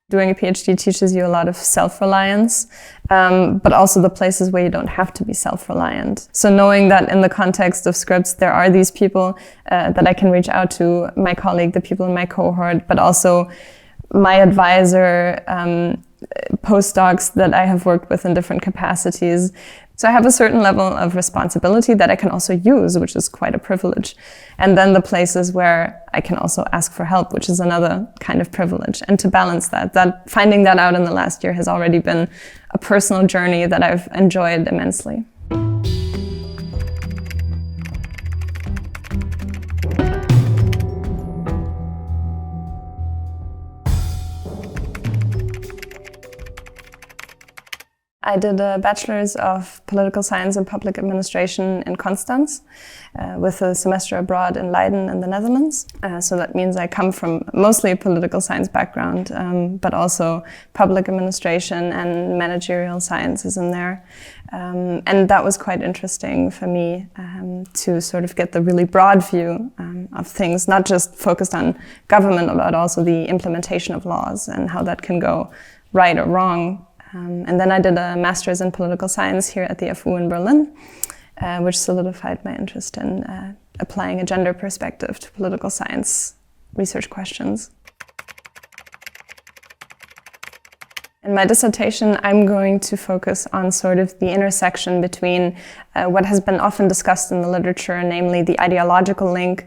Doing a PhD teaches you a lot of self-reliance, but also the places where you don't have to be self-reliant. So knowing that in the context of Scripts, there are these people that I can reach out to, my colleague, the people in my cohort, but also my advisor, postdocs that I have worked with in different capacities. So I have a certain level of responsibility that I can also use, which is quite a privilege. And then the places where I can also ask for help, which is another kind of privilege. And to balance that finding that out in the last year has already been a personal journey that I've enjoyed immensely. I did a Bachelor's of Political Science and Public Administration in Constance with a semester abroad in Leiden in the Netherlands. So that means I come from mostly a political science background, but also public administration and managerial sciences in there. And that was quite interesting for me to sort of get the really broad view of things, not just focused on government, but also the implementation of laws and how that can go right or wrong. And then I did a master's in political science here at the FU in Berlin, which solidified my interest in applying a gender perspective to political science research questions. In my dissertation, I'm going to focus on sort of the intersection between what has been often discussed in the literature, namely the ideological link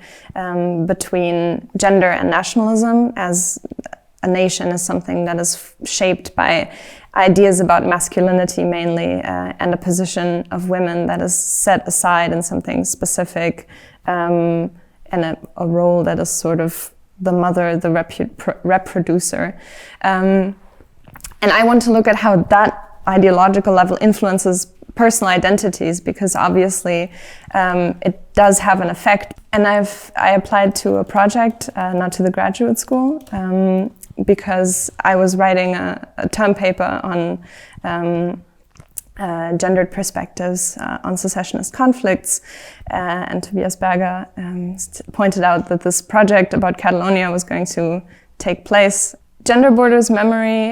between gender and nationalism, as a nation is something that is shaped by ideas about masculinity mainly, and a position of women that is set aside in something specific, and a role that is sort of the mother, the reproducer. And I want to look at how that ideological level influences personal identities, because obviously it does have an effect. And I applied to a project, not to the graduate school, because I was writing a term paper on gendered perspectives on secessionist conflicts, and Tobias Berger pointed out that this project about Catalonia was going to take place. Gender Borders Memory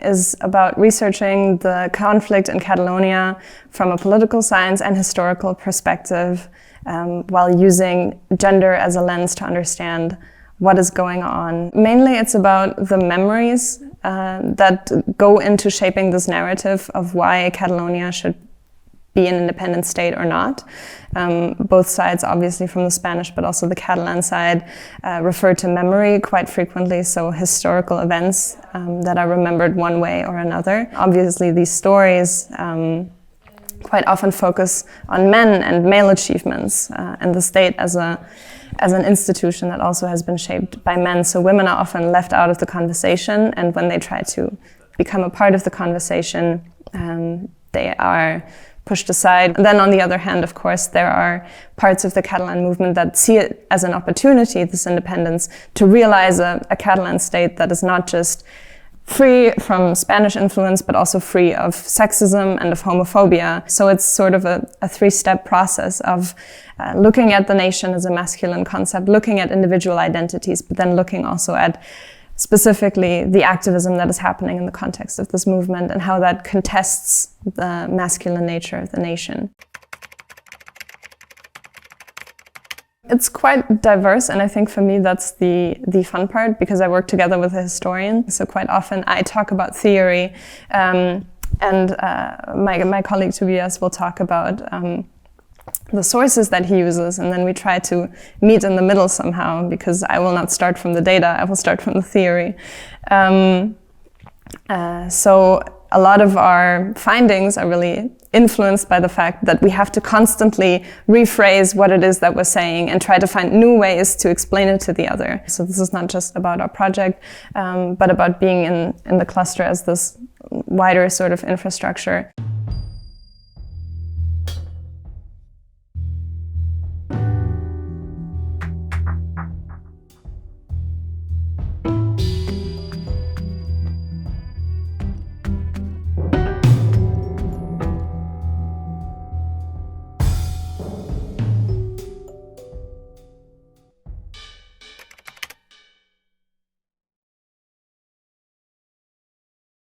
is about researching the conflict in Catalonia from a political science and historical perspective, while using gender as a lens to understand what is going on. Mainly it's about the memories that go into shaping this narrative of why Catalonia should be an independent state or not. Both sides, obviously from the Spanish, but also the Catalan side, refer to memory quite frequently, so historical events that are remembered one way or another. Obviously these stories quite often focus on men and male achievements, and the state as an institution that also has been shaped by men. So women are often left out of the conversation, and when they try to become a part of the conversation, they are pushed aside. And then on the other hand, of course, there are parts of the Catalan movement that see it as an opportunity, this independence, to realize a Catalan state that is not just free from Spanish influence, but also free of sexism and of homophobia. So it's sort of a three-step process of looking at the nation as a masculine concept, looking at individual identities, but then looking also at specifically the activism that is happening in the context of this movement and how that contests the masculine nature of the nation. It's quite diverse, and I think for me that's the fun part, because I work together with a historian. So quite often I talk about theory, and my colleague Tobias will talk about the sources that he uses, and then we try to meet in the middle somehow, because I will not start from the data, I will start from the theory. So a lot of our findings are really influenced by the fact that we have to constantly rephrase what it is that we're saying and try to find new ways to explain it to the other. So this is not just about our project, but about being in the cluster as this wider sort of infrastructure.